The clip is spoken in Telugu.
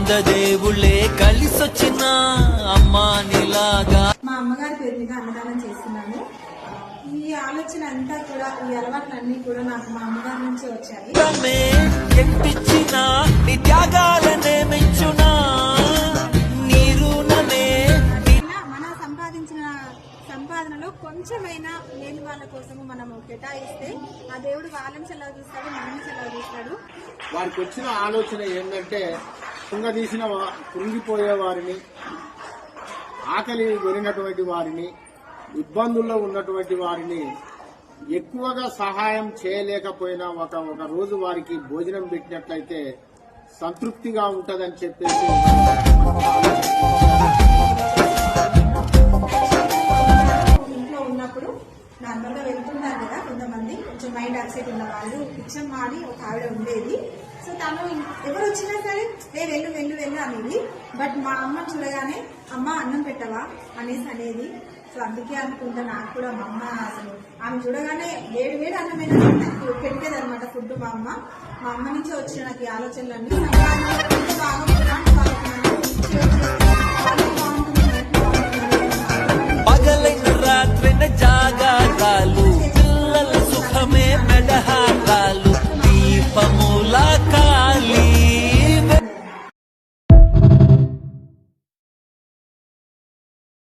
వంద దేవుళ్ళే కలిసొచ్చిన అమ్మా నీలాగా. మా అమ్మగారి పేరు మీద అన్నదానం చేస్తున్నాను. ఈ ఆలోచన అంతా కూడా, ఈ అలవాట్లన్నీ కూడా నాకు మా అమ్మగారి నుంచి వచ్చాయి. ఎంతిచ్చినా నీ త్యాగాలనే మెచ్చునా, నీ రుణమే. మన సంపాదనలో కొంచెమైనా లేని వాళ్ళ కోసము మనము కేటాయిస్తే ఆ దేవుడు వాళ్ళని సెలవు చూస్తాడు, మనల్ని సెలవు చూస్తాడు. వారికి వచ్చిన ఆలోచన ఏంటంటే, కృంగిపోయే వారిని, ఆకలి కొనినటువంటి వారిని, ఇబ్బందుల్లో ఉన్నటువంటి వారిని ఎక్కువగా సహాయం చేయలేకపోయినా ఒక రోజు వారికి భోజనం పెట్టినట్లయితే సంతృప్తిగా ఉంటదని చెప్పేసి ఇంట్లో ఉన్నప్పుడు నార్మల్గా వెళ్తున్నారు కదా కొంతమంది, కొంచెం మైండ్ అప్సెట్ ఉన్న వాళ్ళు. పిచ్చమ్మ అని ఒక ఆవిడ ఉండేది. సో తను ఎవరు వచ్చినా సరే వెళ్ళు వెళ్ళు వెళ్ళు అనేది. బట్ మా అమ్మ చూడగానే అమ్మ అన్నం పెట్టవా అనేసి అనేది. సో అందుకే అనుకుంటా నాకు కూడా మా అమ్మ అసలు ఆమె చూడగానే వేడి అన్నమైన నాకు పెట్టేది అనమాట ఫుడ్. మా అమ్మ నుంచి వచ్చిన నాకు ఈ ఆలోచనలన్నీ బాగా